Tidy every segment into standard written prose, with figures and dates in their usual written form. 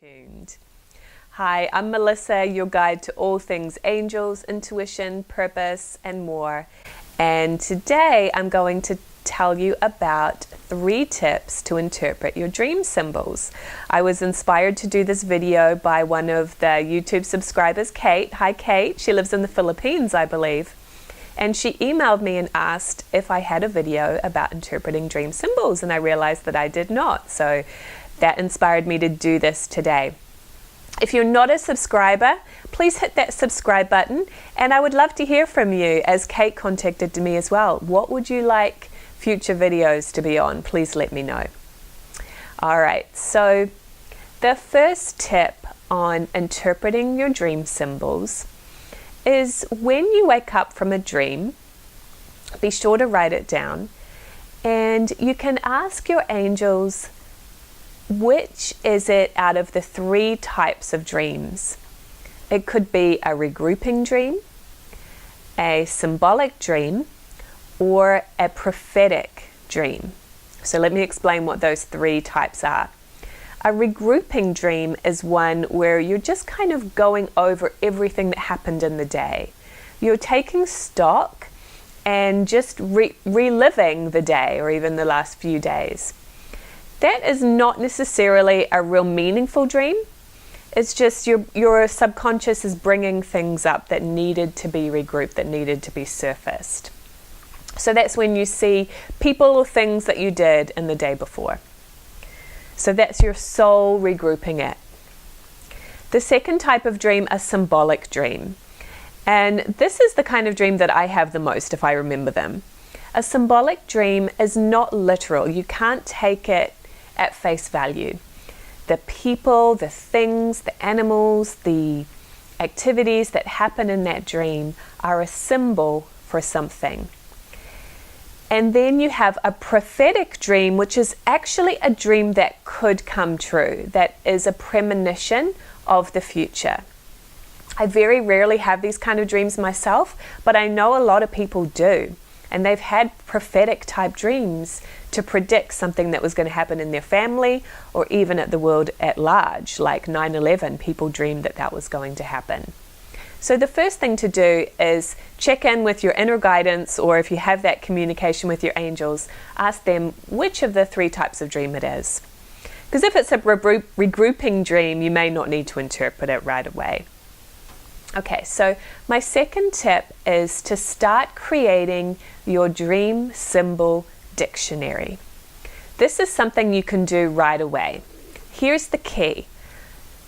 tuned. Hi, I'm Melissa, your guide to all things angels, intuition, purpose, and more. And today I'm going to tell you about 3 tips to interpret your dream symbols. I was inspired to do this video by one of the YouTube subscribers, Kate. Hi, Kate. She lives in the Philippines, I believe. And she emailed me and asked if I had a video about interpreting dream symbols, and I realized that I did not. So that inspired me to do this today. If you're not a subscriber, please hit that subscribe button, and I would love to hear from you, as Kate contacted me as well. What would you like future videos to be on? Please let me know. All right, so the first tip on interpreting your dream symbols is when you wake up from a dream, be sure to write it down, and you can ask your angels, which is it out of the 3 types of dreams? It could be a regrouping dream, a symbolic dream, or a prophetic dream. So let me explain what those 3 types are. A regrouping dream is one where you're just kind of going over everything that happened in the day. You're taking stock and just reliving the day or even the last few days. That is not necessarily a real meaningful dream. It's just your subconscious is bringing things up that needed to be regrouped, that needed to be surfaced. So that's when you see people or things that you did in the day before. So that's your soul regrouping it. The second type of dream, a symbolic dream. And this is the kind of dream that I have the most, if I remember them. A symbolic dream is not literal. You can't take it at face value. The people, the things, the animals, the activities that happen in that dream are a symbol for something. And then you have a prophetic dream, which is actually a dream that could come true, that is a premonition of the future. I very rarely have these kind of dreams myself, but I know a lot of people do. And they've had prophetic type dreams to predict something that was going to happen in their family or even at the world at large, like 9/11, people dreamed that that was going to happen. So the first thing to do is check in with your inner guidance, or if you have that communication with your angels, ask them which of the 3 types of dream it is. Because if it's a regrouping dream, you may not need to interpret it right away. Okay, so my second tip is to start creating your dream symbol dictionary. This is something you can do right away. Here's the key.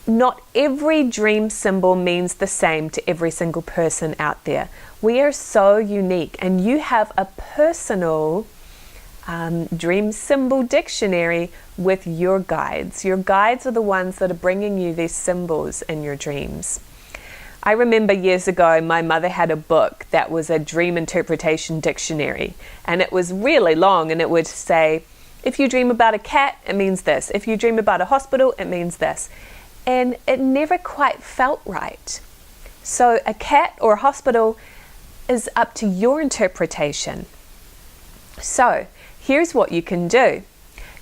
Not every dream symbol means the same to every single person out there. We are so unique, and you have a personal dream symbol dictionary with your guides. Your guides are the ones that are bringing you these symbols in your dreams. I remember years ago, my mother had a book that was a dream interpretation dictionary, and it was really long, and it would say, if you dream about a cat, it means this. If you dream about a hospital, it means this. And it never quite felt right. So a cat or a hospital is up to your interpretation. So here's what you can do.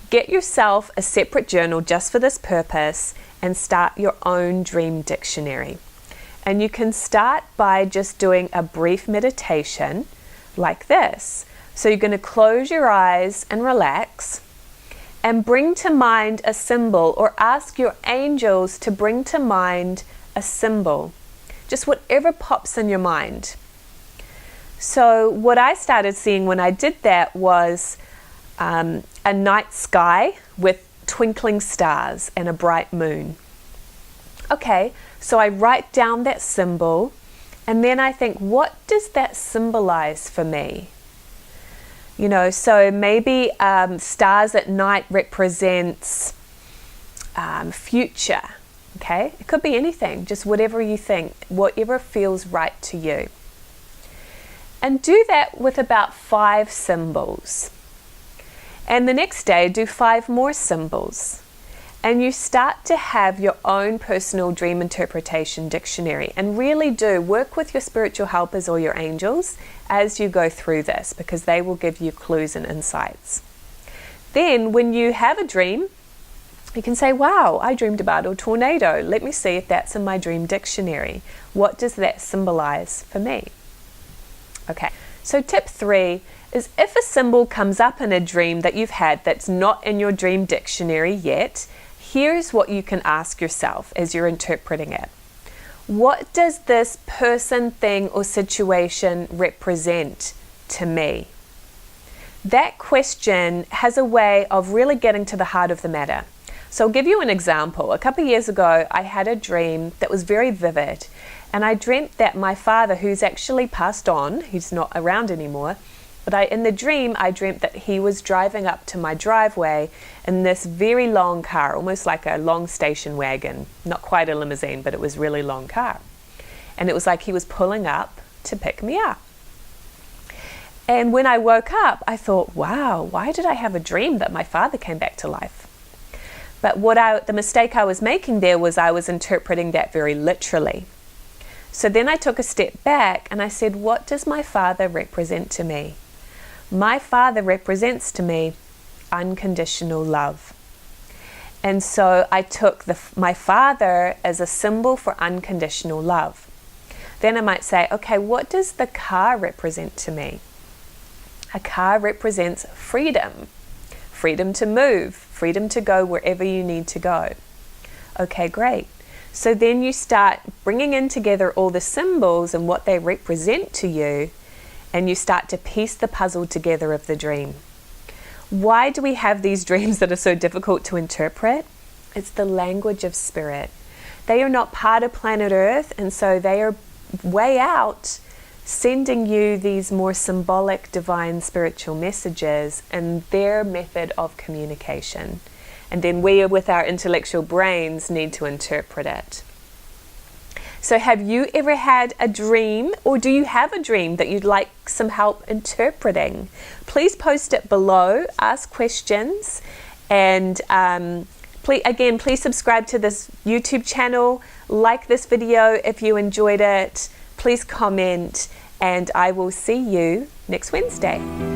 Get yourself a separate journal just for this purpose and start your own dream dictionary. And you can start by just doing a brief meditation like this. So you're going to close your eyes and relax and bring to mind a symbol, or ask your angels to bring to mind a symbol. Just whatever pops in your mind. So what I started seeing when I did that was a night sky with twinkling stars and a bright moon. Okay, so I write down that symbol, and then I think, what does that symbolize for me? You know, so maybe stars at night represents future, okay? It could be anything, just whatever you think, whatever feels right to you. And do that with about 5 symbols. And the next day, do 5 more symbols. And you start to have your own personal dream interpretation dictionary. And really do work with your spiritual helpers or your angels as you go through this, because they will give you clues and insights. Then when you have a dream, You can say, wow, I dreamed about a tornado. Let me see if that's in my dream dictionary. What does that symbolize for me? Okay, so tip 3 is if a symbol comes up in a dream that you've had that's not in your dream dictionary yet, here's what you can ask yourself as you're interpreting it. What does this person, thing, or situation represent to me? That question has a way of really getting to the heart of the matter. So I'll give you an example. A couple of years ago, I had a dream that was very vivid, and I dreamt that my father, who's actually passed on, he's not around anymore, but in the dream, I dreamt that he was driving up to my driveway in this very long car, almost like a long station wagon, not quite a limousine, but it was a really long car. And it was like he was pulling up to pick me up. And when I woke up, I thought, wow, why did I have a dream that my father came back to life? But the mistake I was making there was I was interpreting that very literally. So then I took a step back and I said, what does my father represent to me? My father represents to me unconditional love. And so I took my father as a symbol for unconditional love. Then I might say, okay, what does the car represent to me? A car represents freedom. Freedom to move, freedom to go wherever you need to go. Okay, great. So then you start bringing in together all the symbols and what they represent to you, and you start to piece the puzzle together of the dream. Why do we have these dreams that are so difficult to interpret? It's the language of spirit. They are not part of planet Earth, and so they are way out, sending you these more symbolic, divine, spiritual messages and their method of communication. And then we, with our intellectual brains, need to interpret it. So have you ever had a dream, or do you have a dream that you'd like some help interpreting? Please post it below, ask questions, and please subscribe to this YouTube channel, like this video if you enjoyed it, please comment, and I will see you next Wednesday.